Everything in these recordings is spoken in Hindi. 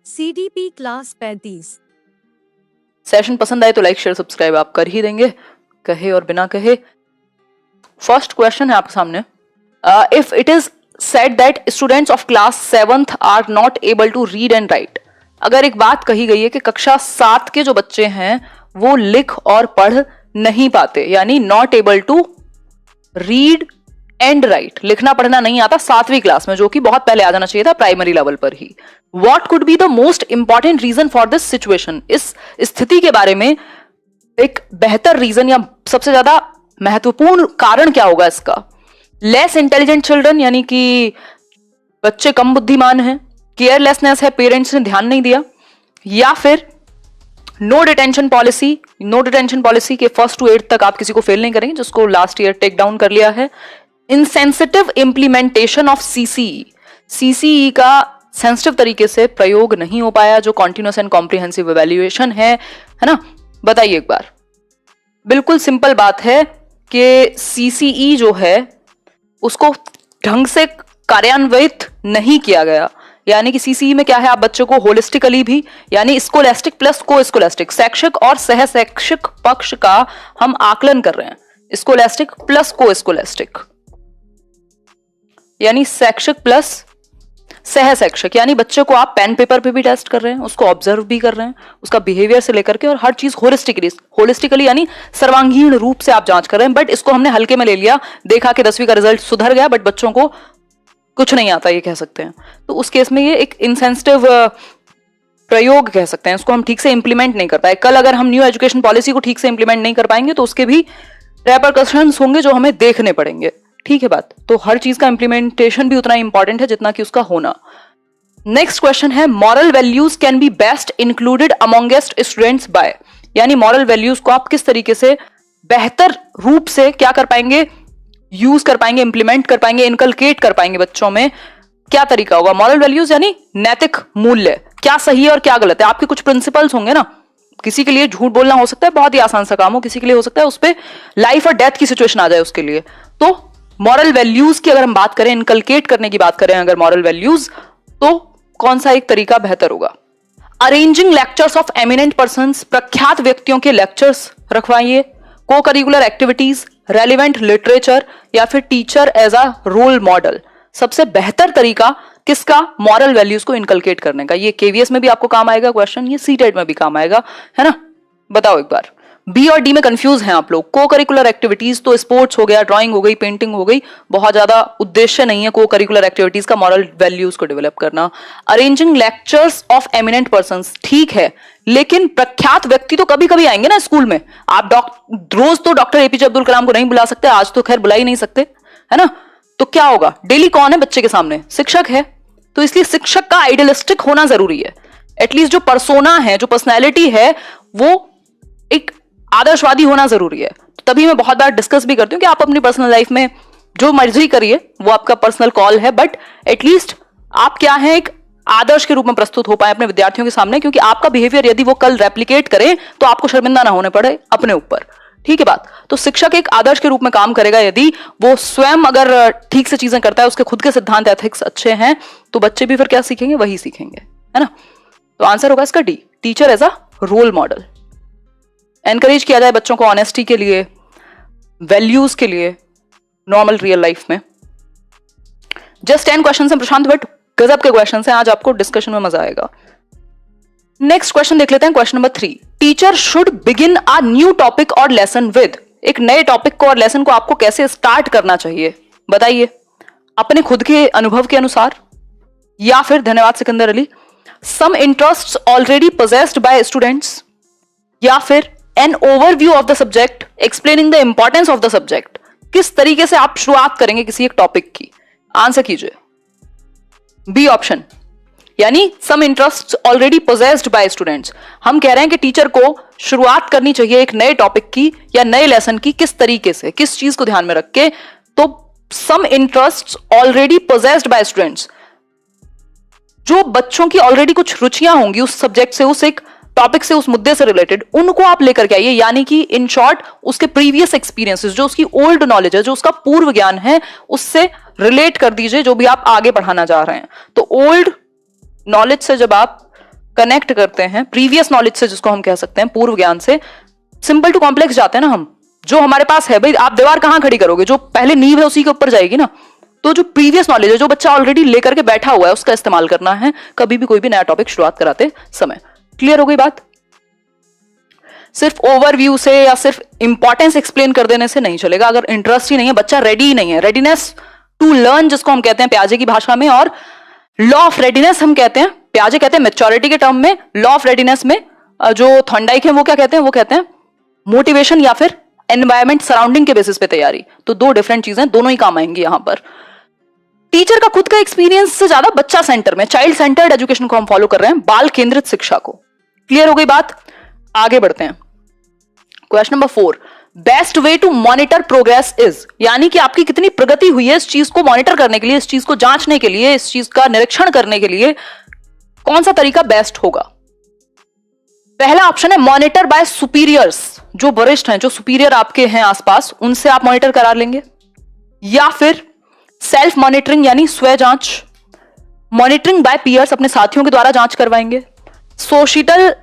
CDP class 35। सेशन पसंद आए तो लाइक शेयर सब्सक्राइब आप कर ही देंगे, कहे और बिना कहे। फर्स्ट क्वेश्चन है आपके सामने, if it is said that students of class 7th are not able to read and write, अगर एक बात कही गई है कि कक्षा 7 के जो बच्चे हैं वो लिख और पढ़ नहीं पाते, यानी not able to read and write, लिखना पढ़ना नहीं आता 7वीं क्लास में, जो कि बहुत पहले आ जाना चाहिए था प्राइमरी लेवल पर ही। What could be the most important reason for this situation, इस स्थिति के बारे में एक बेहतर रीजन या सबसे ज्यादा महत्वपूर्ण कारण क्या होगा इसका? लेस इंटेलिजेंट चिल्ड्रन, यानी कि बच्चे कम बुद्धिमान हैं, केयरलेसनेस है, पेरेंट्स ने ध्यान नहीं दिया, या फिर no detention policy, no detention policy के 1st to 8th तक आप किसी को फेल नहीं करेंगे, जिसको लास्ट ईयर टेक डाउन कर लिया है। Insensitive implementation of CCE, CCE का सेंसिटिव तरीके से प्रयोग नहीं हो पाया, जो कॉन्टिन्यूअस एंड कॉम्प्रिहेंसिव इवैल्यूएशन है ना। बताइए एक बार, बिल्कुल सिंपल बात है कि सीसीई जो है उसको ढंग से कार्यान्वित नहीं किया गया, यानी कि सीसीई में क्या है, आप बच्चों को होलिस्टिकली भी, यानी स्कोलेस्टिक प्लस को स्कोलेस्टिक, शैक्षिक और सह शैक्षिक पक्ष का हम आकलन कर रहे हैं, स्कोलेस्टिक प्लस को स्कोलेस्टिक, यानी शैक्षिक प्लस सह शैक्षिक, यानी बच्चे को आप पेन पेपर पे भी टेस्ट कर रहे हैं, उसको ऑब्जर्व भी कर रहे हैं, उसका बिहेवियर से लेकर के और हर चीज होलिस्टिकली यानी सर्वांगीण रूप से आप जांच कर रहे हैं। बट इसको हमने हल्के में ले लिया, देखा कि 10वीं का रिजल्ट सुधर गया बट बच्चों को कुछ नहीं आता, ये कह सकते हैं। तो उस केस में ये एक इनसेंसिटिव प्रयोग कह सकते हैं, इसको हम ठीक से इंप्लीमेंट नहीं कर पाए। कल अगर हम न्यू एजुकेशन पॉलिसी को ठीक से इंप्लीमेंट नहीं कर पाएंगे तो उसके भी रेपरकशंस होंगे जो हमें देखने पड़ेंगे, ठीक है बात। तो हर चीज का इंप्लीमेंटेशन भी उतना इंपॉर्टेंट है जितना कि उसका होना। नेक्स्ट क्वेश्चन है, moral values can be best included amongest students by, यानी मॉरल वैल्यूज को आप किस तरीके से बेहतर रूप से क्या कर पाएंगे, यूज कर पाएंगे, इंप्लीमेंट कर पाएंगे, इनकलकेट कर पाएंगे बच्चों में, क्या तरीका होगा? मॉरल वैल्यूज यानी नैतिक मूल्य, क्या सही है और क्या गलत है। आपके कुछ प्रिंसिपल्स होंगे ना, किसी के लिए झूठ बोलना हो सकता है बहुत ही आसान सा काम हो, किसी के लिए हो सकता है उस पर लाइफ और डेथ की सिचुएशन आ जाए उसके लिए। तो मॉरल वैल्यूज की अगर हम बात करें, इनकलकेट करने की बात करें अगर मॉरल वैल्यूज, तो कौन सा एक तरीका बेहतर होगा? Arranging lectures of eminent persons, प्रख्यात व्यक्तियों के लेक्चर्स रखवाइए, को करिकुलर एक्टिविटीज, रेलिवेंट लिटरेचर, या फिर teacher as a role model. सबसे बेहतर तरीका किसका मॉरल वैल्यूज को इनकलकेट करने का? ये केवीएस में भी आपको काम आएगा क्वेश्चन, ये सीटेट में भी काम आएगा, है ना। बताओ एक बार, बी और डी में कंफ्यूज हैं आप लोग। को करिकुलर एक्टिविटीज तो स्पोर्ट्स हो गया, ड्राइंग हो गई, पेंटिंग हो गई, बहुत ज्यादा उद्देश्य नहीं है को करिकुलर एक्टिविटीज का मॉरल वैल्यूज को डेवलप करना। Arranging lectures of eminent persons, ठीक है, लेकिन प्रख्यात व्यक्ति तो कभी कभी आएंगे ना स्कूल में। आप रोज तो डॉक्टर एपीजे अब्दुल कलाम को नहीं बुला सकते, आज तो खैर बुला ही नहीं सकते, है ना। तो क्या होगा, डेली कौन है बच्चे के सामने? शिक्षक है। तो इसलिए शिक्षक का आइडियलिस्टिक होना जरूरी है, एटलीस्ट जो पर्सोना है, जो पर्सनैलिटी है, वो एक आदर्शवादी होना जरूरी है। तो तभी मैं बहुत बार डिस्कस भी करती हूँ कि आप अपनी पर्सनल लाइफ में जो मर्जी करिए, वो आपका पर्सनल कॉल है, बट एटलीस्ट आप क्या है, एक आदर्श के रूप में प्रस्तुत हो पाए अपने विद्यार्थियों के सामने, क्योंकि आपका बिहेवियर यदि वो कल रेप्लिकेट करे तो आपको शर्मिंदा ना होने पड़े अपने ऊपर, ठीक है बात। तो शिक्षक एक आदर्श के रूप में काम करेगा, यदि वो स्वयं अगर ठीक से चीजें करता है, उसके खुद के सिद्धांत एथिक्स अच्छे हैं, तो बच्चे भी फिर क्या सीखेंगे, वही सीखेंगे, है ना। तो आंसर होगा इसका D, teacher as a role model. Encourage किया जाए बच्चों को ऑनेस्टी के लिए, वैल्यूज के लिए, नॉर्मल रियल लाइफ में। जस्ट 10 क्वेश्चन हैं प्रशांत, बट गजब के क्वेश्चन हैं, आज आपको डिस्कशन में मजा आएगा। नेक्स्ट क्वेश्चन देख लेते हैं, question number 3। Teacher should begin a new topic और लेसन विद, एक नए टॉपिक को और लेसन को आपको कैसे स्टार्ट करना चाहिए? बताइए, अपने खुद के अनुभव के अनुसार, या फिर धन्यवाद Sikandar Ali, some interests already possessed by students, या फिर an overview of the subject explaining the importance of the subject. किस तरीके से आप शुरुआत करेंगे किसी एक टॉपिक की? आंसर कीजिए। बी ऑप्शन, यानी some interests already possessed by students. हम कह रहे हैं कि टीचर को शुरुआत करनी चाहिए एक नए टॉपिक की या नए लेसन की, किस तरीके से, किस चीज को ध्यान में रख के? तो some interests already possessed by students, जो बच्चों की ऑलरेडी कुछ रुचियां होंगी उस सब्जेक्ट से, उस एक टॉपिक से, उस मुद्दे से रिलेटेड, उनको आप लेकर के आइए। यानी कि इन शॉर्ट उसके प्रीवियस एक्सपीरियंसेस, जो उसकी ओल्ड नॉलेज है, जो उसका पूर्व ज्ञान है, उससे रिलेट कर दीजिए जो भी आप आगे पढ़ाना चाह रहे हैं। तो ओल्ड नॉलेज से जब आप कनेक्ट करते हैं प्रीवियस नॉलेज से, जिसको हम कह सकते हैं पूर्व ज्ञान से, सिंपल टू कॉम्प्लेक्स जाते हैं ना हम। जो हमारे पास है भाई, आप दीवार कहां खड़ी करोगे, जो पहले नींव है उसी के ऊपर जाएगी ना। तो जो प्रीवियस नॉलेज है, जो बच्चा ऑलरेडी लेकर के बैठा हुआ है, उसका इस्तेमाल करना है कभी भी कोई भी नया टॉपिक शुरुआत कराते समय। क्लियर हो गई बात? सिर्फ ओवरव्यू से या सिर्फ इंपॉर्टेंस एक्सप्लेन कर देने से नहीं चलेगा। अगर इंटरेस्ट ही नहीं है, बच्चा रेडी ही नहीं है, रेडीनेस टू लर्न जिसको हम कहते हैं प्याजे की भाषा में, और लॉ ऑफ रेडीनेस हम कहते हैं, प्याजे कहते हैं मेच्योरिटी के टर्म में, लॉ ऑफ रेडीनेस में जो थॉर्नडाइक है वो क्या कहते हैं, वो कहते हैं मोटिवेशन या फिर एनवायरमेंट सराउंडिंग के बेसिस पे तैयारी। तो दो डिफरेंट चीजें, दोनों ही काम आएंगी यहां पर। टीचर का खुद का एक्सपीरियंस से ज्यादा बच्चा सेंटर में, चाइल्ड सेंटर्ड एजुकेशन को हम फॉलो कर रहे हैं, बाल केंद्रित शिक्षा को। क्लियर हो गई बात? आगे बढ़ते हैं। Question number 4, best way to monitor progress is, यानी कि आपकी कितनी प्रगति हुई है, इस चीज को मॉनिटर करने के लिए, इस चीज को जांचने के लिए, इस चीज का निरीक्षण करने के लिए कौन सा तरीका बेस्ट होगा। पहला ऑप्शन है मॉनिटर बाय सुपीरियर्स, जो वरिष्ठ हैं, जो सुपीरियर आपके हैं आसपास, उनसे आप मॉनिटर करा लेंगे। या फिर सेल्फ मॉनिटरिंग यानी स्व जांच, मॉनिटरिंग बाय पीयर्स, अपने साथियों के द्वारा जांच करवाएंगे। सोशियल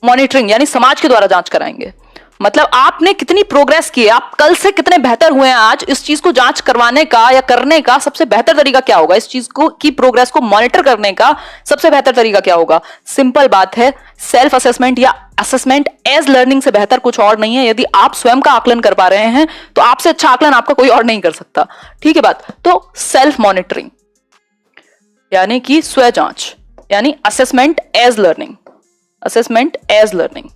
मॉनिटरिंग यानी समाज के द्वारा जांच कराएंगे, मतलब आपने कितनी प्रोग्रेस की है, आप कल से कितने बेहतर हुए हैं आज, इस चीज को जांच करवाने का या करने का सबसे बेहतर तरीका क्या होगा, इस चीज को की प्रोग्रेस को मॉनिटर करने का सबसे बेहतर तरीका क्या होगा। सिंपल बात है, सेल्फ असेसमेंट या असेसमेंट एज लर्निंग से बेहतर कुछ और नहीं है। यदि आप स्वयं का आकलन कर पा रहे हैं तो आपसे अच्छा आकलन आपका कोई और नहीं कर सकता। ठीक है बात? तो सेल्फ मॉनिटरिंग यानी कि स्व जांच, यानी assessment as learning, assessment as learning,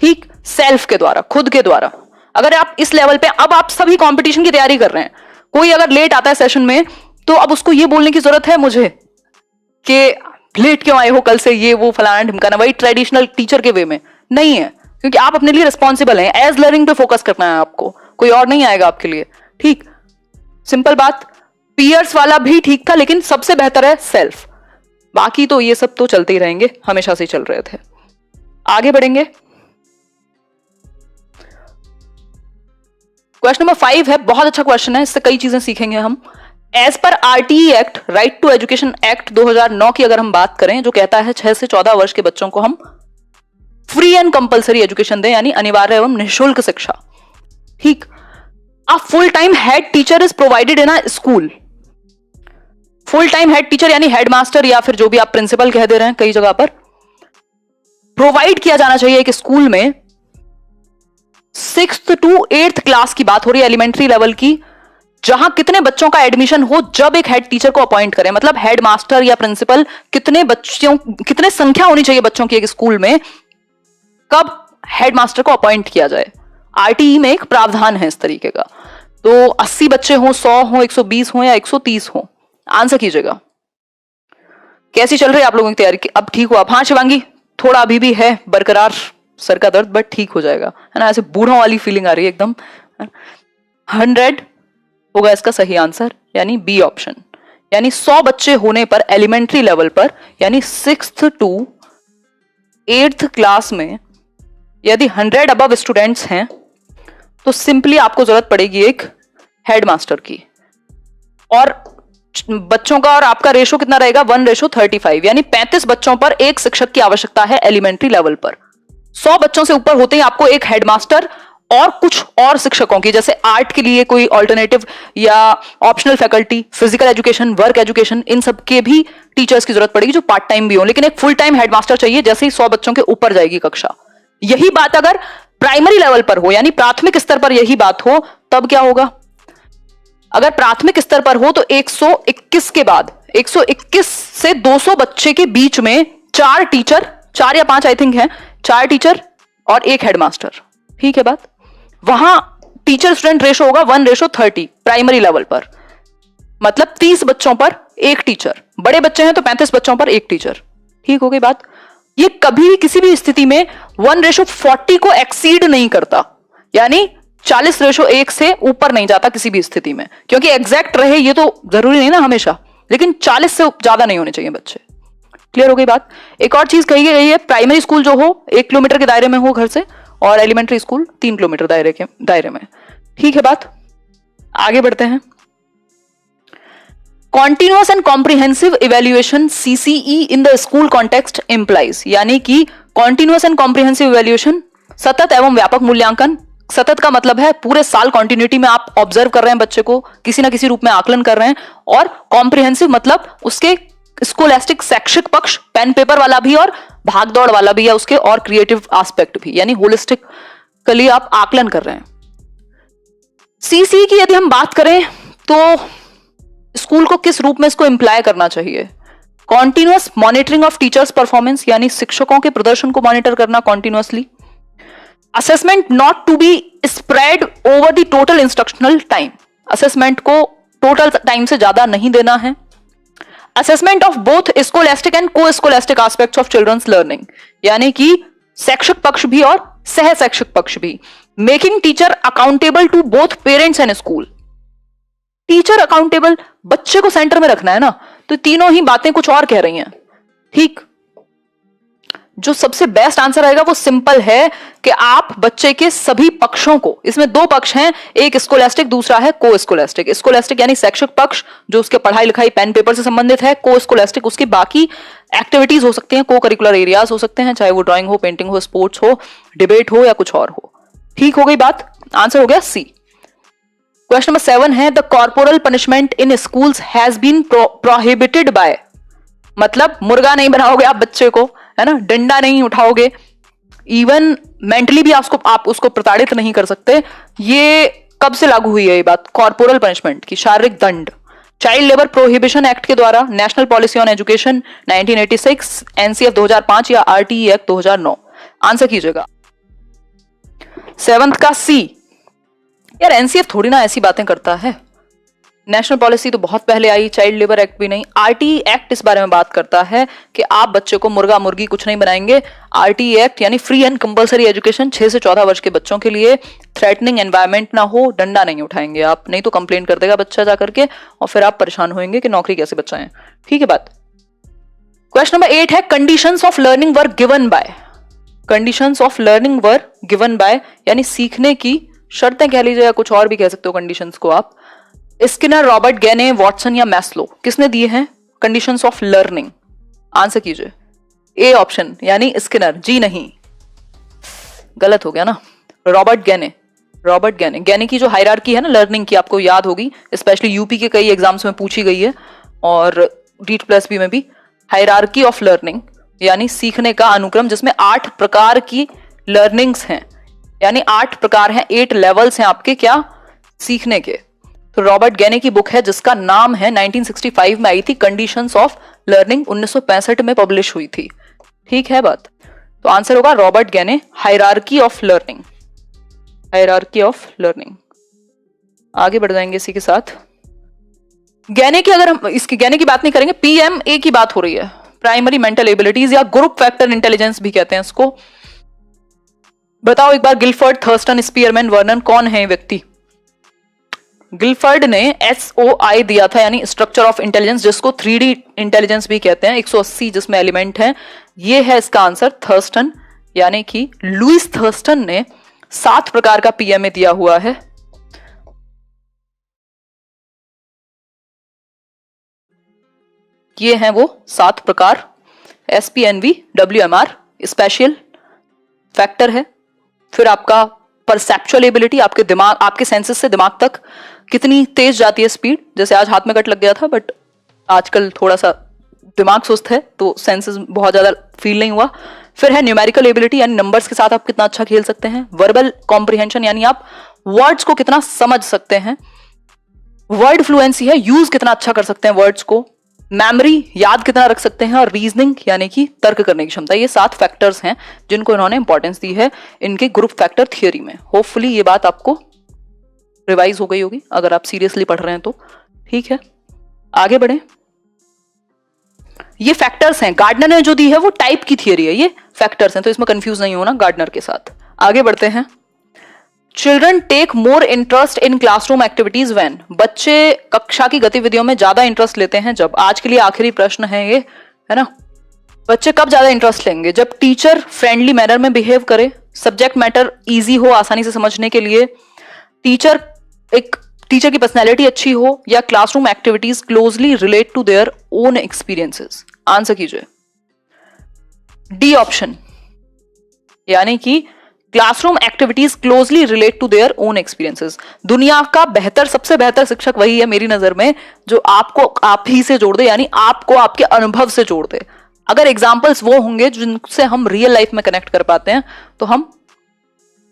ठीक, सेल्फ के द्वारा, खुद के द्वारा। अगर आप इस लेवल पे, अब आप सभी कंपटीशन की तैयारी कर रहे हैं, कोई अगर लेट आता है सेशन में तो अब उसको ये बोलने की जरूरत है मुझे कि लेट क्यों आए हो, कल से ये वो फलाना ढिमकाना, वही ट्रेडिशनल टीचर के वे में नहीं है, क्योंकि आप अपने लिए रिस्पॉन्सिबल हैं। एज लर्निंग पे फोकस करना है आपको, कोई और नहीं आएगा आपके लिए। ठीक, सिंपल बात। पीयर्स वाला भी ठीक था, लेकिन सबसे बेहतर है सेल्फ। बाकी तो ये सब तो चलते ही रहेंगे, हमेशा से चल रहे थे। आगे बढ़ेंगे। क्वेश्चन नंबर 5 है, बहुत अच्छा क्वेश्चन है, इससे कई चीजें सीखेंगे हम। As per RTE act, right to education act 2009 की अगर हम बात करें, जो कहता है 6 से 14 वर्ष के बच्चों को हम फ्री एंड कंपलसरी एजुकेशन दें, यानी अनिवार्य एवं निःशुल्क शिक्षा। ठीक, a full time head teacher is provided in a school. Full time head teacher यानी हेडमास्टर या फिर जो भी आप प्रिंसिपल कह दे रहे हैं कई जगह पर, प्रोवाइड किया जाना चाहिए एक स्कूल में। 6th to 8th क्लास की बात हो रही है, एलिमेंट्री लेवल की, जहां कितने बच्चों का एडमिशन हो जब एक हेड टीचर को अपॉइंट करें, मतलब हेड मास्टर या प्रिंसिपल, कितने बच्चों, कितने संख्या होनी चाहिए बच्चों की एक स्कूल में, कब हेड मास्टर को अपॉइंट किया जाए। आरटीई में एक प्रावधान है इस तरीके का। तो 80 बच्चे हो, 100 हो, 120 हो या 130 हो, आंसर कीजिएगा। कैसी चल रही है आप लोगों की तैयारी? अब ठीक हुआ? हाँ शिवांगी, थोड़ा अभी भी है बरकरार सर का दर्द, बट ठीक हो जाएगा, है ना, ऐसे बूढ़ों वाली फीलिंग आ रही है एकदम। 100 होगा इसका सही आंसर, यानी बी ऑप्शन। यानी 100 बच्चे होने पर एलिमेंट्री लेवल पर, यानी 6th to 8th क्लास में यदि 100 अबव स्टूडेंट्स हैं तो सिंपली आपको जरूरत पड़ेगी एक हेडमास्टर की। और बच्चों का और आपका रेशो कितना रहेगा? 1:35, यानी 35 बच्चों पर एक शिक्षक की आवश्यकता है एलिमेंट्री लेवल पर। 100 बच्चों से ऊपर होते ही आपको एक हेडमास्टर और कुछ और शिक्षकों की, जैसे आर्ट के लिए कोई ऑल्टरनेटिव या optional faculty, physical education, work education, इन सब के भी टीचर्स की जरूरत पड़ेगी जो पार्ट टाइम भी हो, लेकिन एक फुल टाइम हेडमास्टर चाहिए जैसे ही 100 बच्चों के ऊपर जाएगी कक्षा। यही बात अगर प्राइमरी लेवल पर हो, यानी प्राथमिक स्तर पर यही बात हो, तब क्या होगा? अगर प्राथमिक स्तर पर हो तो 121 के बाद, 121 से 200 बच्चे के बीच में 4 टीचर, 4 या 5 आई थिंक है, 4 टीचर और एक हेडमास्टर। ठीक है बात? वहां टीचर स्टूडेंट रेशो होगा 1:30 प्राइमरी लेवल पर, मतलब 30 बच्चों पर एक टीचर। बड़े बच्चे हैं तो 35 बच्चों पर एक टीचर। ठीक हो गई बात? ये कभी किसी भी स्थिति में 1:40 को एक्सीड नहीं करता, यानी 40:1 से ऊपर नहीं जाता किसी भी स्थिति में, क्योंकि एग्जैक्ट रहे ये तो जरूरी नहीं ना हमेशा, लेकिन 40 से ज्यादा नहीं होने चाहिए बच्चे। क्लियर हो गई बात? एक और चीज कही गई है, प्राइमरी स्कूल जो हो 1 किलोमीटर के दायरे में हो घर से, और एलिमेंट्री स्कूल 3 किलोमीटर दायरे में। ठीक है बात? आगे बढ़ते हैं। Continuous and comprehensive evaluation CCE in the school context implies, यानी कि कॉन्टिन्यूअस एंड कॉम्प्रिहेंसिव इवेल्युएशन, सतत एवं व्यापक मूल्यांकन। सतत का मतलब है पूरे साल कॉन्टिन्यूटी में आप ऑब्जर्व कर रहे हैं बच्चे को, किसी ना किसी रूप में आकलन कर रहे हैं। और कॉम्प्रिहेंसिव मतलब उसके स्कोलास्टिक शैक्षिक पक्ष पेन पेपर वाला भी और भागदौड़ वाला भी है उसके, और क्रिएटिव एस्पेक्ट भी, यानी होलिस्टिकली आप आकलन कर रहे हैं। CCE की यदि हम बात करें तो स्कूल को किस रूप में इसको इंप्लाय करना चाहिए? Continuous monitoring of teachers performance, यानी शिक्षकों के प्रदर्शन को मॉनिटर करना continuously. Assessment not to be spread over the total instructional time, assessment को टोटल टाइम से ज्यादा नहीं देना है। Assessment of both scholastic and co-scholastic aspects of children's learning, यानी कि शैक्षिक पक्ष भी और सह शैक्षिक पक्ष भी। Making teacher accountable to both parents and school, teacher accountable, बच्चे को सेंटर में रखना है ना, तो तीनों ही बातें कुछ और कह रही हैं। ठीक, जो सबसे बेस्ट आंसर आएगा वो सिंपल है कि आप बच्चे के सभी पक्षों को, इसमें दो पक्ष हैं, एक स्कोलास्टिक दूसरा है को स्कोलास्टिक। स्कोलास्टिक यानी शैक्षिक पक्ष जो उसके पढ़ाई लिखाई पेन पेपर से संबंधित है, को स्कोलास्टिक उसकी बाकी एक्टिविटीज हो सकती हैं, को करिकुलर एरियाज हो सकते हैं, चाहे वो ड्राइंग हो, पेंटिंग हो, स्पोर्ट्स हो, डिबेट हो या कुछ और हो। ठीक हो गई बात, आंसर हो गया C। क्वेश्चन नंबर 7 है the corporal punishment in schools has been prohibited by, मतलब मुर्गा नहीं बनाओगे आप बच्चे को, है ना, डंडा नहीं उठाओगे, इवन मेंटली भी आप उसको प्रताड़ित नहीं कर सकते। ये कब से लागू हुई है ये बात, कॉर्पोरल पनिशमेंट की, शारीरिक दंड? चाइल्ड लेबर प्रोहिबिशन एक्ट के द्वारा, national policy on education 1986, NCF 2005 या RTE एक्ट 2009? आंसर कीजिएगा। 7th का C। यार NCF थोड़ी ना ऐसी बातें करता है, नेशनल पॉलिसी तो बहुत पहले आई, चाइल्ड लेबर एक्ट भी नहीं। RTE एक्ट इस बारे में बात करता है कि आप बच्चे को मुर्गा मुर्गी कुछ नहीं बनाएंगे। RTE एक्ट यानी फ्री एंड कंपलसरी एजुकेशन 6 से 14 वर्ष के बच्चों के लिए, थ्रेटनिंग एनवायरमेंट ना हो, डंडा नहीं उठाएंगे आप, नहीं तो कंप्लेंट कर देगा बच्चा जाकर के और फिर आप परेशान होंगे कि नौकरी कैसे बचाएं। ठीक है बात। क्वेश्चन नंबर 8 है conditions of learning were given by, conditions of learning were given by यानी सीखने की शर्तें कह लीजिए या कुछ और भी कह सकते हो कंडीशंस को आप। स्किनर, रॉबर्ट गैने, वॉटसन या मैस्लो, किसने दिए हैं कंडीशंस ऑफ लर्निंग? आंसर कीजिए। ए ऑप्शन यानी स्किनर, जी नहीं, गलत हो गया ना। रॉबर्ट गैने, रॉबर्ट गैने, गैने की जो हायरार्की है ना लर्निंग की, आपको याद होगी, स्पेशली यूपी के कई एग्जाम्स में पूछी गई है और DEET+B में भी। हायरार्की ऑफ लर्निंग यानी सीखने का अनुक्रम, जिसमें 8 प्रकार की लर्निंग्स हैं, यानी 8 प्रकार हैं, 8 लेवल्स हैं आपके क्या सीखने के। तो रॉबर्ट गैने की बुक है जिसका नाम है 1965 में आई थी, कंडीशंस ऑफ लर्निंग, 1965 में पब्लिश हुई थी। ठीक है बात, तो आंसर होगा Robert गैने, hierarchy of learning, hierarchy of learning. आगे बढ़ जाएंगे इसी के साथ। गैने की, अगर हम इसकी गैने की बात नहीं करेंगे, PMA की बात हो रही है, प्राइमरी मेंटल एबिलिटीज या ग्रुप फैक्टर इंटेलिजेंस भी कहते हैं इसको। बताओ एक बार, गिलफर्ड, थर्स्टन, स्पीयरमैन, वर्नन, कौन है व्यक्ति? गिलफर्ड ने SOI दिया था, यानी स्ट्रक्चर ऑफ इंटेलिजेंस, जिसको 3D इंटेलिजेंस भी कहते हैं, 180 जिसमें एलिमेंट है, ये है इसका आंसर थर्स्टन, यानी कि लुइस थर्स्टन ने 7 प्रकार का PMA दिया हुआ है। ये हैं वो 7 प्रकार, SPNV, WMR स्पेशल फैक्टर है, फिर आपका परसेप्चुअल एबिलिटी, आपके दिमाग, आपके सेंसेस से दिमाग तक कितनी तेज जाती है स्पीड, जैसे आज हाथ में कट लग गया था बट आजकल थोड़ा सा दिमाग सुस्त है तो सेंसेस बहुत ज्यादा फील नहीं हुआ। फिर है न्यूमेरिकल एबिलिटी, यानी नंबर्स के साथ आप कितना अच्छा खेल सकते हैं। वर्बल कॉम्प्रिहेंशन, यानी आप वर्ड्स को कितना समझ सकते हैं। वर्ड फ्लुएंसी है, यूज कितना अच्छा कर सकते हैं वर्ड्स को। मेमोरी, याद कितना रख सकते हैं। और रीजनिंग यानी कि तर्क करने की क्षमता। ये 7 फैक्टर्स हैं जिनको इन्होंने इंपॉर्टेंस दी है इनके ग्रुप फैक्टर थियोरी में। होपफुली ये बात आपको रिवाइज हो गई होगी अगर आप सीरियसली पढ़ रहे हैं तो। ठीक है, आगे बढ़े। ये फैक्टर्स हैं, गार्डनर ने जो दी है वो टाइप की थियोरी है, ये फैक्टर्स हैं, तो इसमें कंफ्यूज नहीं होना गार्डनर के साथ। आगे बढ़ते हैं। Children take more interest in classroom activities when, बच्चे कक्षा की गतिविधियों में ज्यादा इंटरेस्ट लेते हैं जब। आज के लिए आखिरी प्रश्न है ये, है ना। बच्चे कब ज्यादा इंटरेस्ट लेंगे? जब टीचर फ्रेंडली मैनर में बिहेव करे, सब्जेक्ट मैटर इजी हो आसानी से समझने के लिए, टीचर एक टीचर की पर्सनैलिटी अच्छी हो, या classroom activities closely relate to their own experiences. Answer कीजिए डी ऑप्शन, यानी कि classroom activities closely relate to their own experiences. दुनिया का बेहतर, सबसे बेहतर शिक्षक वही है मेरी नजर में जो आपको आप ही से जोड़ दे, यानी आपको आपके अनुभव से जोड़ दे। अगर एग्जाम्पल्स वो होंगे जिनसे हम रियल लाइफ में कनेक्ट कर पाते हैं तो हम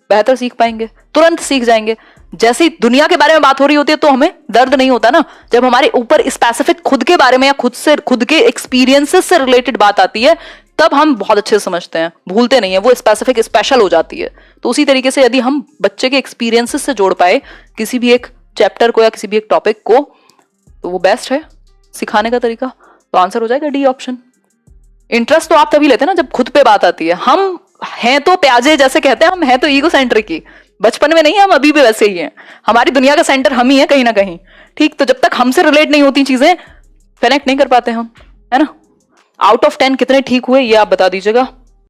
बेहतर सीख पाएंगे, तुरंत सीख जाएंगे। जैसे दुनिया के बारे में बात हो रही होती है तो हमें दर्द नहीं होता ना, जब हमारे ऊपर स्पेसिफिक खुद के बारे में या खुद के एक्सपीरियंसेस से रिलेटेड बात आती है तब हम बहुत अच्छे से समझते हैं, भूलते नहीं है, वो स्पेसिफिक स्पेशल हो जाती है। तो उसी तरीके से यदि हम बच्चे के एक्सपीरियंसेस से जोड़ पाए किसी भी एक चैप्टर को या किसी भी एक टॉपिक को, तो वो बेस्ट है सिखाने का तरीका। तो आंसर हो जाएगा डी ऑप्शन। इंटरेस्ट तो आप तभी लेते हैं ना जब खुद पे बात आती है। हम हैं तो प्याजे, जैसे कहते हैं, हम हैं तो ईगो सेंट्रिक ही, बचपन में नहीं, हम अभी भी वैसे ही हैं। हमारी दुनिया का सेंटर हम ही है कहीं ना कहीं, ठीक। तो जब तक हमसे रिलेट नहीं होती चीजें, कनेक्ट नहीं कर पाते हम, है ना। आउट ऑफ 10 कितने ठीक हुए ये आप बता दीजिएगा।